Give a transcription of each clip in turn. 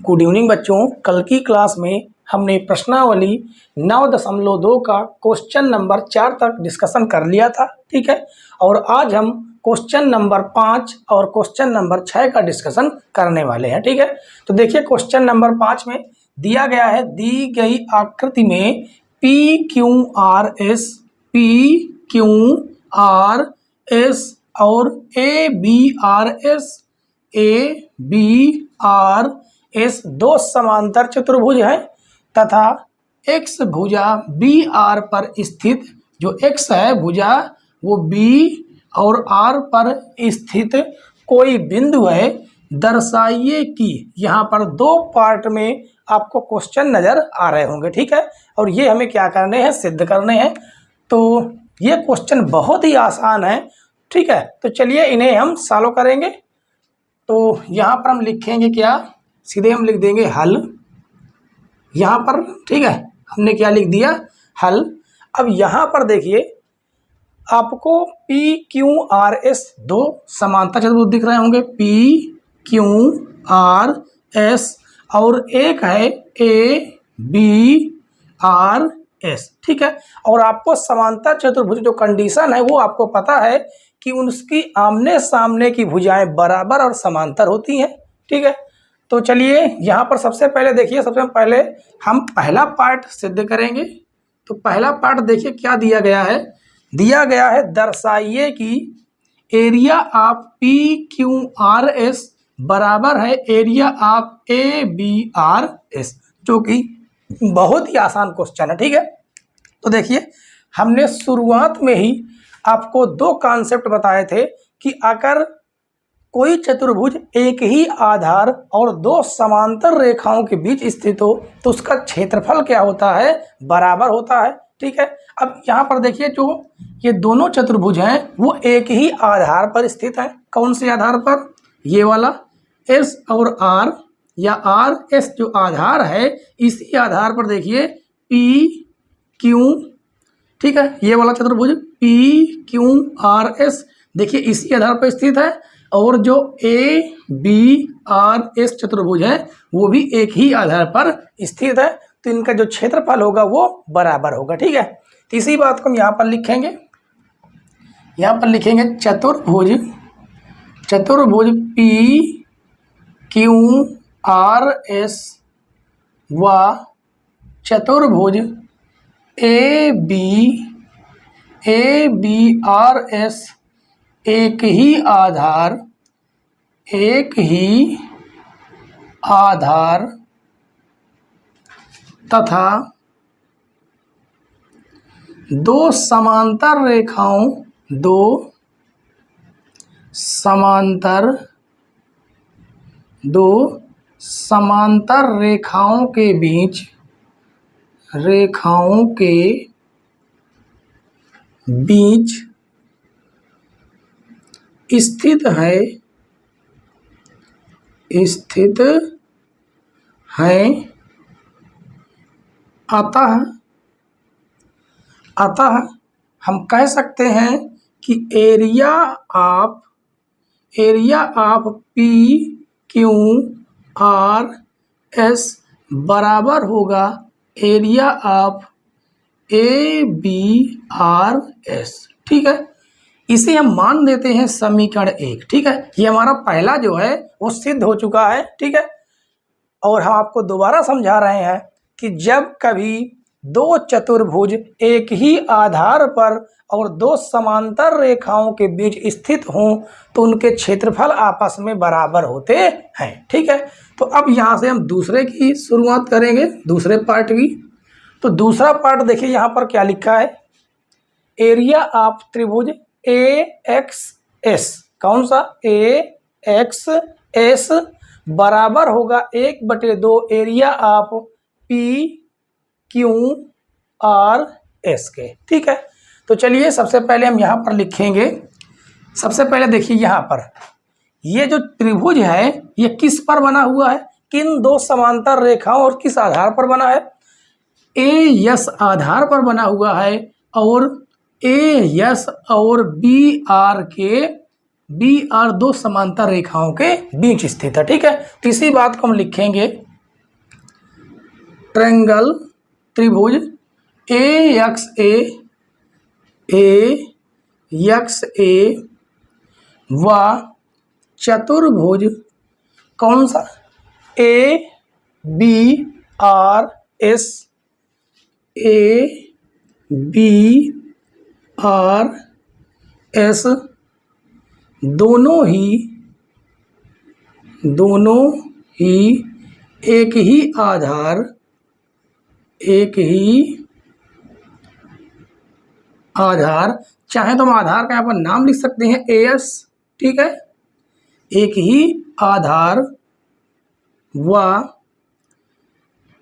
Good evening बच्चों। कल की क्लास में हमने प्रश्नावली 9.2 का क्वेश्चन नंबर 4 तक डिस्कशन कर लिया था, ठीक है। और आज हम क्वेश्चन नंबर 5 और क्वेश्चन नंबर 6 का डिस्कशन करने वाले हैं, ठीक है। तो देखिए क्वेश्चन नंबर 5 में दिया गया है, दी गई आकृति में PQRS और ABRS दो समांतर चतुर्भुज हैं तथा x भुजा BR पर स्थित, जो x है भुजा वो B और R पर स्थित कोई बिंदु है। दर्शाइए कि यहाँ पर दो पार्ट में आपको क्वेश्चन नजर आ रहे होंगे, ठीक है। और ये हमें क्या करने हैं, सिद्ध करने हैं। तो ये क्वेश्चन बहुत ही आसान है, ठीक है। तो चलिए इन्हें हम सॉल्व करेंगे। तो यहाँ पर हम लिखेंगे क्या, सीधे हम लिख देंगे हल यहाँ पर, ठीक है। हमने क्या लिख दिया, हल। अब यहाँ पर देखिए आपको PQRS दो समांतर चतुर्भुज दिख रहे होंगे, PQRS और एक है ABRS, ठीक है। और आपको समांतर चतुर्भुज जो कंडीशन है वो आपको पता है कि उसकी आमने सामने की भुजाएं बराबर और समांतर होती हैं, ठीक है। तो चलिए यहाँ पर सबसे पहले देखिए, सबसे पहले हम पहला पार्ट सिद्ध करेंगे। तो पहला पार्ट देखिए क्या दिया गया है, दर्शाइए कि एरिया ऑफ PQRS बराबर है एरिया ऑफ ABRS, जो कि बहुत ही आसान क्वेश्चन है, ठीक है। तो देखिए हमने शुरुआत में ही आपको दो कॉन्सेप्ट बताए थे कि अगर कोई चतुर्भुज एक ही आधार और दो समांतर रेखाओं के बीच स्थित हो तो उसका क्षेत्रफल क्या होता है, बराबर होता है, ठीक है। अब यहाँ पर देखिए जो ये दोनों चतुर्भुज हैं वो एक ही आधार पर स्थित हैं। कौन से आधार पर, ये वाला S और R या RS जो आधार है, इसी आधार पर देखिए PQ, ठीक है, ये वाला चतुर्भुज PQRS देखिए इसी आधार पर स्थित है। और जो ABRS चतुर्भुज है वो भी एक ही आधार पर स्थित है। तो इनका जो क्षेत्रफल होगा वो बराबर होगा, ठीक है। तो इसी बात को हम यहाँ पर लिखेंगे, चतुर्भुज PQRS व चतुर्भुज ABRS एक ही आधार तथा दो समांतर रेखाओं के बीच स्थित है। अतः हम कह सकते हैं कि एरिया ऑफ PQRS बराबर होगा एरिया ऑफ ABRS, ठीक है। इसे हम मान देते हैं समीकरण 1, ठीक है। ये हमारा पहला जो है वो सिद्ध हो चुका है, ठीक है। और हम आपको दोबारा समझा रहे हैं कि जब कभी दो चतुर्भुज एक ही आधार पर और दो समांतर रेखाओं के बीच स्थित हों तो उनके क्षेत्रफल आपस में बराबर होते हैं, ठीक है। तो अब यहाँ से हम दूसरे की शुरुआत करेंगे, दूसरे पार्ट की। तो दूसरा पार्ट देखिए यहाँ पर क्या लिखा है, एरिया ऑफ त्रिभुज AXS, कौन सा, AXS बराबर होगा 1/2 एरिया ऑफ PQRS के, ठीक है। तो चलिए सबसे पहले हम यहाँ पर लिखेंगे, सबसे पहले देखिए यहाँ पर ये जो त्रिभुज है ये किस पर बना हुआ है, किन दो समांतर रेखाओं और किस आधार पर बना है, AS आधार पर बना हुआ है और AS और BR दो समांतर रेखाओं के बीच स्थित है, ठीक है। तो इसी बात को हम लिखेंगे ट्रायंगल त्रिभुज ए व चतुर्भुज कौन सा ABRS दोनों ही एक ही आधार चाहे तो हम आधार का यहाँ पर नाम लिख सकते हैं AS, ठीक है। एक ही आधार व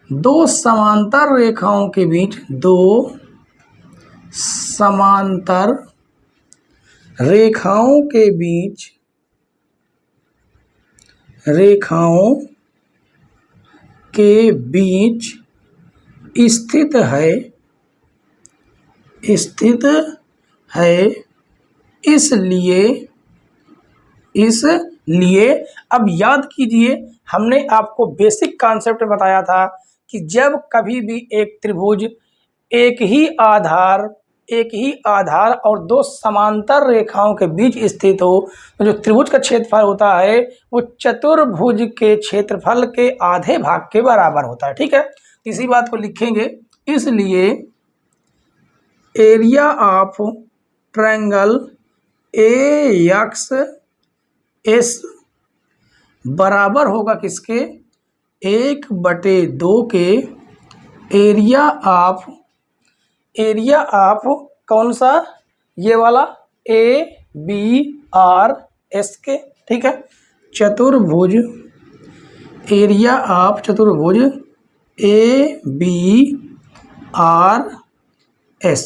दो समांतर रेखाओं के बीच स्थित है इसलिए अब याद कीजिए, हमने आपको बेसिक कॉन्सेप्ट बताया था कि जब कभी भी एक त्रिभुज एक ही आधार और दो समांतर रेखाओं के बीच स्थित हो तो जो त्रिभुज का क्षेत्रफल होता है वो चतुर्भुज के क्षेत्रफल के आधे भाग के बराबर होता है, ठीक है। इसी बात को लिखेंगे, इसलिए एरिया ऑफ ट्रायंगल AXS बराबर होगा किसके 1/2 के एरिया ऑफ कौन सा ये वाला ABRS के, ठीक है। चतुर्भुज एरिया ऑफ चतुर्भुज ABRS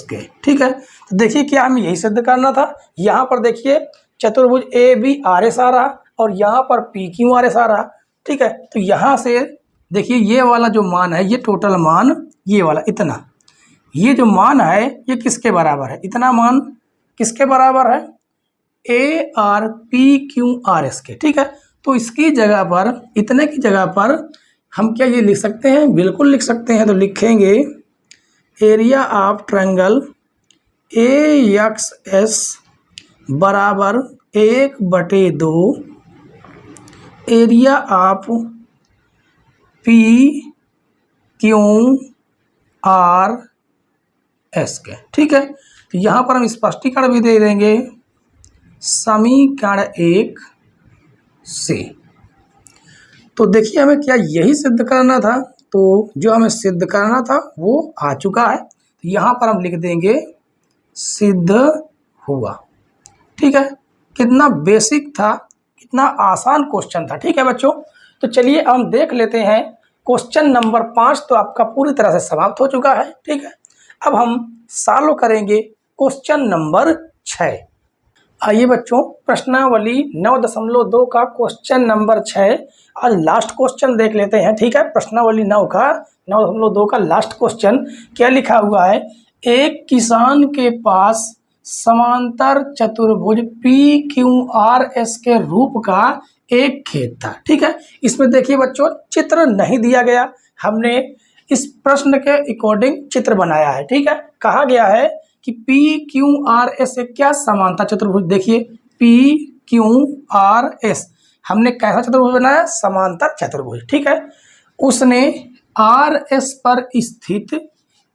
के, ठीक है। तो देखिए क्या हमें यही सिद्ध करना था। यहाँ पर देखिए चतुर्भुज ABRS आ रहा और यहाँ पर PQRS आ रहा, ठीक है। तो यहाँ से देखिए ये वाला जो मान है, ये टोटल मान ये वाला इतना, ये जो मान है ये किसके बराबर है, इतना मान किसके बराबर है ARPQRS के, ठीक है। तो इसकी जगह पर इतने की जगह पर हम क्या ये लिख सकते हैं, बिल्कुल लिख सकते हैं। तो लिखेंगे एरिया ऑफ ट्रायंगल AXS बराबर 1/2 एरिया ऑफ PQRS के, ठीक है। तो यहाँ पर हम स्पष्टीकरण भी दे देंगे समीकरण 1 से। तो देखिए हमें क्या यही सिद्ध करना था, तो जो हमें सिद्ध करना था वो आ चुका है। यहाँ पर हम लिख देंगे सिद्ध हुआ, ठीक है। कितना बेसिक था, कितना आसान क्वेश्चन था, ठीक है बच्चों। तो चलिए हम देख लेते हैं क्वेश्चन नंबर 5 तो आपका पूरी तरह से समाप्त हो चुका है, ठीक है। अब हम सॉल्व करेंगे क्वेश्चन नंबर 6। आइए बच्चों, प्रश्नावली 9.2 का क्वेश्चन नंबर 6 और लास्ट क्वेश्चन देख लेते हैं, ठीक है। प्रश्नावली 9.2 का लास्ट क्वेश्चन क्या लिखा हुआ है, एक किसान के पास समांतर चतुर्भुज PQRS के रूप का एक खेत था, ठीक है। इसमें देखिए बच्चों चित्र नहीं दिया गया, हमने इस प्रश्न के अकॉर्डिंग चित्र बनाया है, ठीक है। कहा गया है कि PQRS एक क्या समांतर चतुर्भुज, देखिए PQRS हमने कैसा चतुर्भुज बनाया, समांतर चतुर्भुज, ठीक है। उसने RS पर स्थित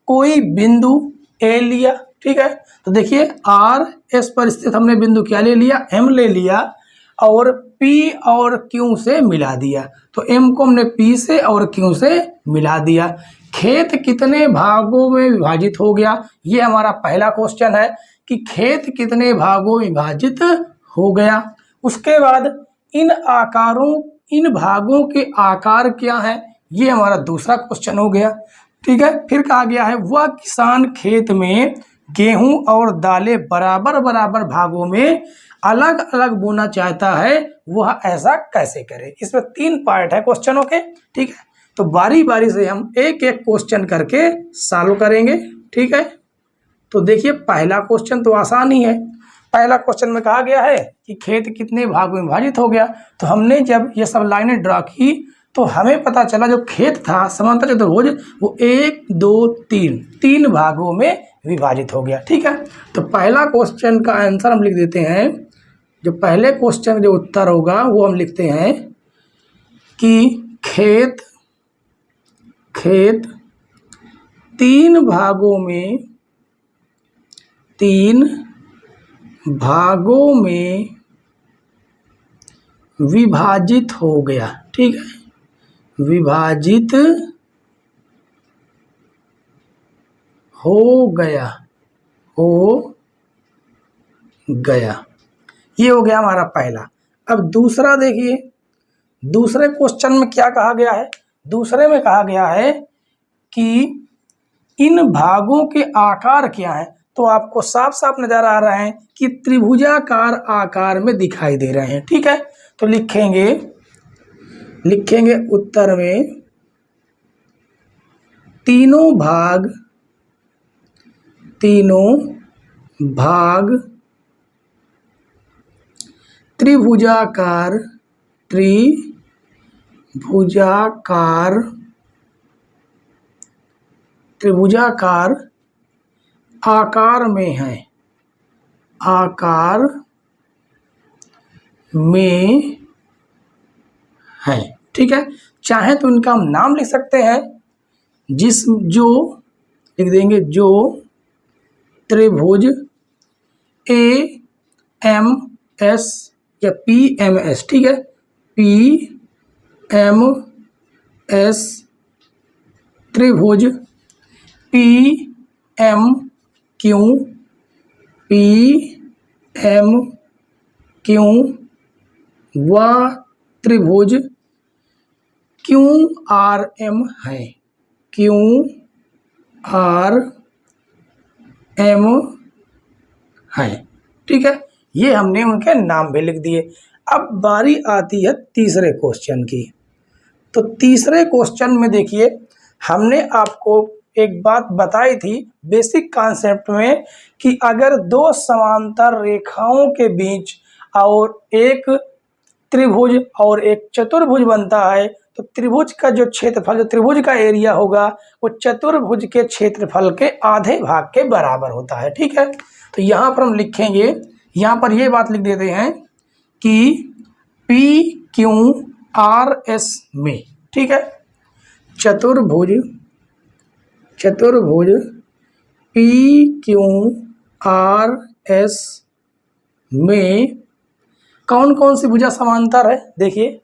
कोई बिंदु A लिया, ठीक है। तो देखिए RS पर स्थित हमने बिंदु क्या ले लिया, M ले लिया और P और Q से मिला दिया। तो M को हमने P से और Q से मिला दिया। खेत कितने भागों में विभाजित हो गया, ये हमारा पहला क्वेश्चन है कि खेत कितने भागों में विभाजित हो गया। उसके बाद इन भागों के आकार क्या है, ये हमारा दूसरा क्वेश्चन हो गया, ठीक है। फिर कहा गया है वह किसान खेत में गेहूं और दालें बराबर बराबर भागों में अलग अलग बोना चाहता है, वह ऐसा कैसे करे। इसमें 3 पार्ट है क्वेश्चनों के, ठीक है। तो बारी बारी से हम एक एक क्वेश्चन करके सॉल्व करेंगे, ठीक है। तो देखिए पहला क्वेश्चन तो आसान ही है। पहला क्वेश्चन में कहा गया है कि खेत कितने भाग में विभाजित हो गया। तो हमने जब ये सब लाइनें ड्रा की तो हमें पता चला जो खेत था समांतर चतुर्भुज वो 1 2 3 भागों में विभाजित हो गया। ठीक है, तो पहला क्वेश्चन का आंसर हम लिख देते हैं। जो पहले क्वेश्चन जो उत्तर होगा वो हम लिखते हैं कि खेत 3 भागों में विभाजित हो गया। ठीक है, विभाजित हो गया ये हो गया हमारा पहला। अब दूसरा देखिए, दूसरे क्वेश्चन में क्या कहा गया है। दूसरे में कहा गया है कि इन भागों के आकार क्या हैं। तो आपको साफ साफ नजर आ रहा है कि त्रिभुजाकार आकार में दिखाई दे रहे हैं। ठीक है, तो लिखेंगे उत्तर में तीनों भाग त्रिभुजाकार आकार में है। ठीक है, चाहे तो इनका हम नाम लिख सकते हैं, जो लिख देंगे जो त्रिभुज AMS या PMS। ठीक है, PMS त्रिभुज PMQ व त्रिभुज QRM है। ठीक है, ये हमने उनके नाम भी लिख दिए। अब बारी आती है तीसरे क्वेश्चन की। तो तीसरे क्वेश्चन में देखिए, हमने आपको एक बात बताई थी बेसिक कॉन्सेप्ट में कि अगर दो समांतर रेखाओं के बीच और एक त्रिभुज और एक चतुर्भुज बनता है तो त्रिभुज का जो क्षेत्रफल, जो त्रिभुज का एरिया होगा वो चतुर्भुज के क्षेत्रफल के आधे भाग के बराबर होता है। ठीक है, तो यहाँ पर हम लिखेंगे, यहाँ पर ये बात लिख देते हैं कि PQRS में, ठीक है, चतुर्भुज PQRS में कौन कौन सी भुजा समांतर है। देखिए,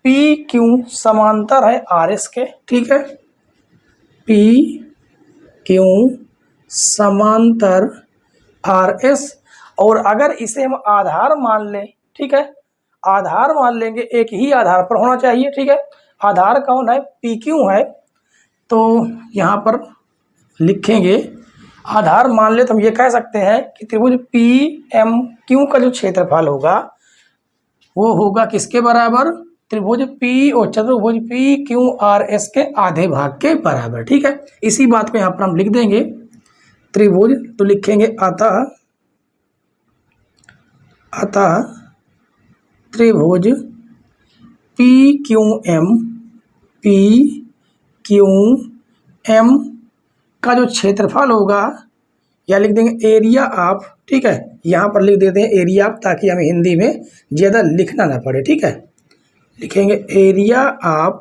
PQ समांतर है RS के। ठीक है, PQ समांतर RS, और अगर इसे हम आधार मान लें, ठीक है, आधार मान लेंगे, एक ही आधार पर होना चाहिए। ठीक है, आधार कौन है, PQ है। तो यहाँ पर लिखेंगे आधार मान ले तो हम ये कह सकते हैं कि त्रिभुज PMQ का जो क्षेत्रफल होगा वो होगा किसके बराबर, त्रिभुज P और चतुर्भुज PQRS के आधे भाग के बराबर। ठीक है, इसी बात को यहाँ पर हम लिख देंगे त्रिभुज, तो लिखेंगे अतः त्रिभुज PQM का जो क्षेत्रफल होगा, या लिख देंगे एरिया ऑफ, ठीक है, यहाँ पर लिख देते हैं एरिया ऑफ ताकि हमें हिंदी में ज़्यादा लिखना ना पड़े। ठीक है, लिखेंगे एरिया ऑफ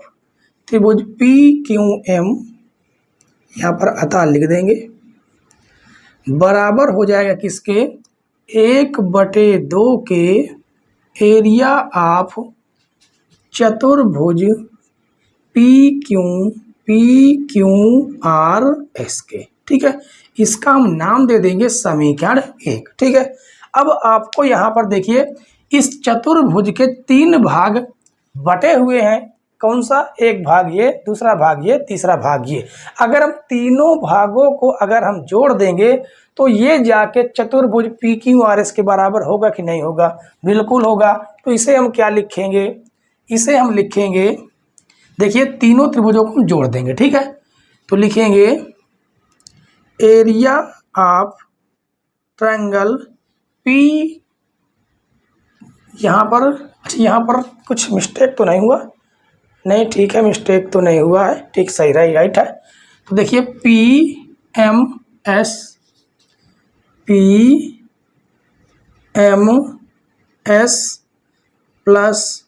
त्रिभुज PQM, यहाँ पर अतः लिख देंगे, बराबर हो जाएगा किसके, 1/2 के एरिया ऑफ चतुर्भुज PQRS के। ठीक है, इसका हम नाम दे देंगे समीकरण 1। ठीक है, अब आपको यहाँ पर देखिए इस चतुर्भुज के 3 भाग बटे हुए हैं। कौन सा, एक भाग ये, दूसरा भाग ये, तीसरा भाग ये। अगर हम तीनों भागों को अगर हम जोड़ देंगे तो ये जाके चतुर्भुज PQRS के बराबर होगा कि नहीं होगा, बिल्कुल होगा। तो इसे हम क्या लिखेंगे, इसे हम लिखेंगे, देखिए तीनों त्रिभुजों को हम जोड़ देंगे। ठीक है, तो लिखेंगे एरिया ऑफ ट्रायंगल P, यहाँ पर, अच्छा यहाँ पर कुछ मिस्टेक तो नहीं हुआ, नहीं ठीक है, मिस्टेक तो नहीं हुआ है, ठीक सही रही, राइट है। तो देखिए PMS plus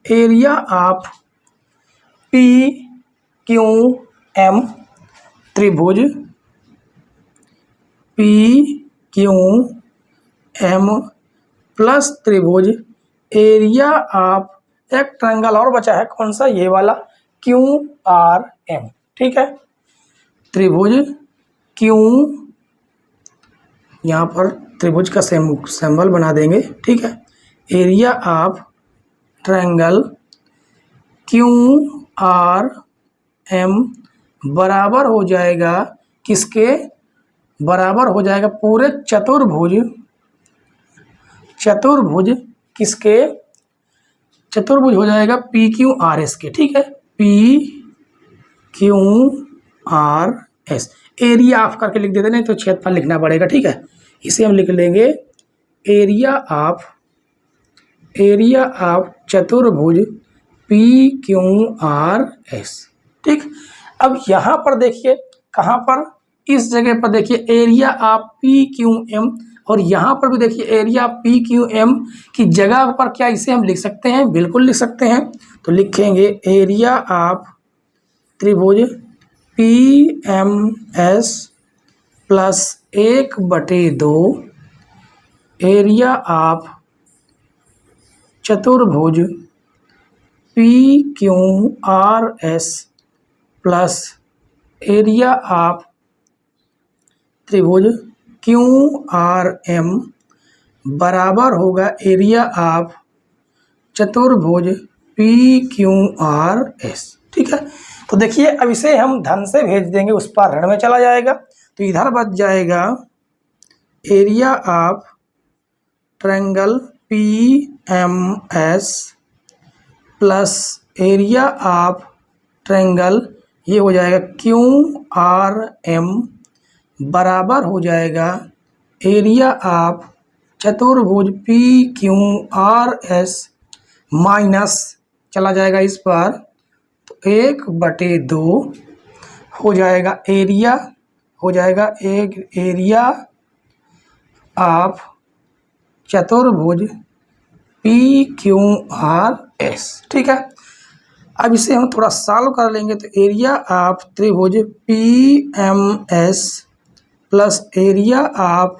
area of PQM त्रिभुज PQM प्लस त्रिभुज एरिया ऑफ एक ट्रायंगल और बचा है, कौन सा, ये वाला QRM, ठीक है। त्रिभुज Q, यहाँ पर त्रिभुज का सिंबल बना देंगे, ठीक है। एरिया ऑफ ट्रायंगल QRM बराबर हो जाएगा किसके, बराबर हो जाएगा पूरे चतुर्भुज किसके, चतुर्भुज हो जाएगा PQRS के, ठीक है। PQRS एरिया ऑफ करके लिख देते, नहीं तो क्षेत्रफल लिखना पड़ेगा, ठीक है। इसे हम लिख लेंगे एरिया ऑफ चतुर्भुज PQRS, ठीक। अब यहाँ पर देखिए, कहाँ पर, इस जगह पर देखिए एरिया ऑफ PQM, और यहाँ पर भी देखिए एरिया ऑफ PQM की जगह पर क्या इसे हम लिख सकते हैं, बिल्कुल लिख सकते हैं। तो लिखेंगे एरिया ऑफ त्रिभुज PMS प्लस 1/2 एरिया ऑफ चतुर्भुज PQRS प्लस एरिया ऑफ त्रिभुज QRM बराबर होगा एरिया ऑफ चतुर्भुज PQRS, ठीक है। तो देखिए अब इसे हम धन से भेज देंगे, उस पर ऋण में चला जाएगा, तो इधर बच जाएगा area of triangle PMS plus area of triangle, ये हो जाएगा QRM बराबर हो जाएगा एरिया ऑफ चतुर्भुज PQRS माइनस चला जाएगा इस पर, तो 1/2 हो जाएगा एरिया, हो जाएगा एक एरिया ऑफ चतुर्भुज PQRS, ठीक है। अब इसे हम थोड़ा सॉल्व कर लेंगे, तो एरिया ऑफ त्रिभुज PMS प्लस एरिया ऑफ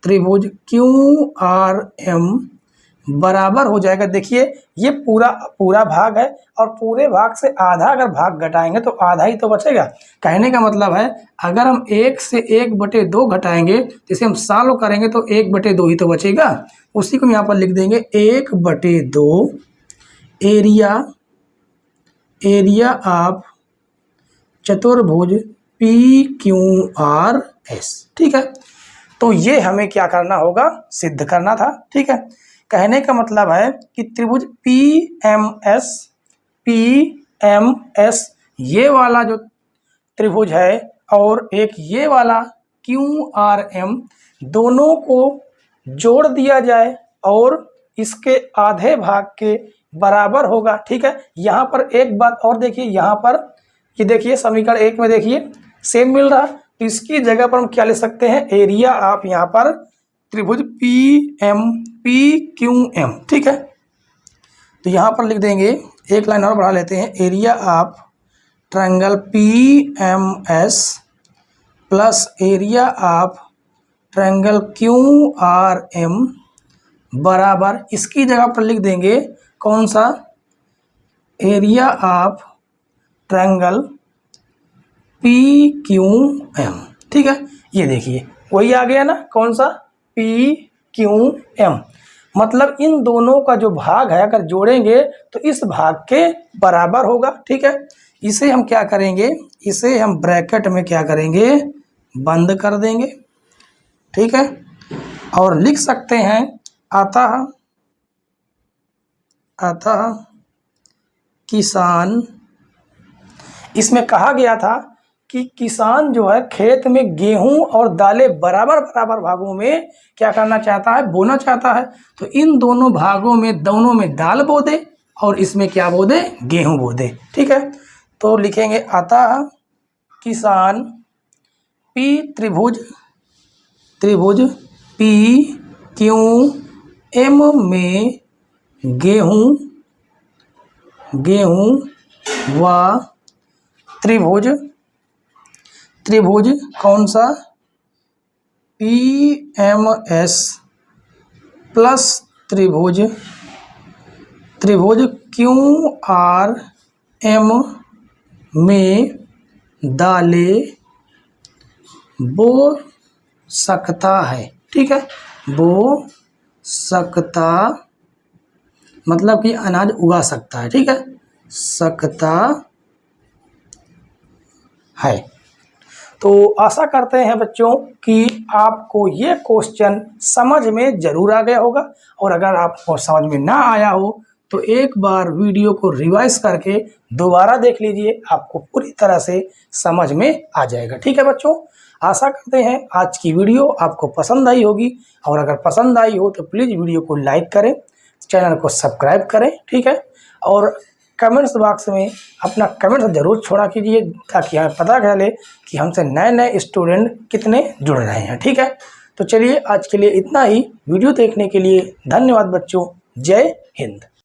त्रिभुज QRM बराबर हो जाएगा, देखिए ये पूरा भाग है, और पूरे भाग से आधा अगर भाग घटाएंगे तो आधा ही तो बचेगा। कहने का मतलब है अगर हम 1 से 1/2 घटाएंगे तो इसे हम सॉल्व करेंगे तो 1/2 ही तो बचेगा। उसी को हम यहाँ पर लिख देंगे 1/2 एरिया ऑफ चतुर्भुज PQRS, ठीक है। तो ये हमें क्या करना होगा, सिद्ध करना था, ठीक है। कहने का मतलब है कि त्रिभुज PMS ये वाला जो त्रिभुज है और एक ये वाला QRM, दोनों को जोड़ दिया जाए और इसके आधे भाग के बराबर होगा, ठीक है। यहाँ पर एक बात और देखिए, यहाँ पर ये देखिए समीकरण 1 में देखिए सेम मिल रहा, तो इसकी जगह पर हम क्या ले सकते हैं, एरिया आप यहाँ पर त्रिभुज PQM, ठीक है। तो यहाँ पर लिख देंगे, एक लाइन और बढ़ा लेते हैं, area of triangle PMS plus area of triangle QRM बराबर, इसकी जगह पर लिख देंगे कौन सा, एरिया ऑफ ट्रायंगल PQM, ठीक है। ये देखिए वही आ गया ना, कौन सा, PQM, मतलब इन दोनों का जो भाग है अगर जोड़ेंगे तो इस भाग के बराबर होगा, ठीक है। इसे हम क्या करेंगे, इसे हम ब्रैकेट में क्या करेंगे, बंद कर देंगे, ठीक है। और लिख सकते हैं अतः किसान, इसमें कहा गया था कि किसान जो है खेत में गेहूं और दालें बराबर बराबर भागों में क्या करना चाहता है, बोना चाहता है। तो इन दोनों भागों में, दोनों में दाल बो दे और इसमें क्या बो दे, गेहूं बो दे। ठीक है, तो लिखेंगे अतः किसान पी त्रिभुज पी क्यू एम में गेहूं व त्रिभुज कौन सा, पी एम एस प्लस त्रिभुज क्यू आर एम में दाले बो सकता है। ठीक है, बो सकता मतलब कि अनाज उगा सकता है। ठीक है, सकता है। तो आशा करते हैं बच्चों कि आपको ये क्वेश्चन समझ में जरूर आ गया होगा, और अगर आपको समझ में ना आया हो तो एक बार वीडियो को रिवाइज करके दोबारा देख लीजिए, आपको पूरी तरह से समझ में आ जाएगा। ठीक है बच्चों, आशा करते हैं आज की वीडियो आपको पसंद आई होगी, और अगर पसंद आई हो तो प्लीज़ वीडियो को लाइक करें, चैनल को सब्सक्राइब करें। ठीक है, और कमेंट्स बॉक्स में अपना कमेंट ज़रूर छोड़ा कीजिए, ताकि हमें पता चले कि हमसे नए नए स्टूडेंट कितने जुड़ रहे हैं। ठीक है, तो चलिए आज के लिए इतना ही। वीडियो देखने के लिए धन्यवाद बच्चों। जय हिंद।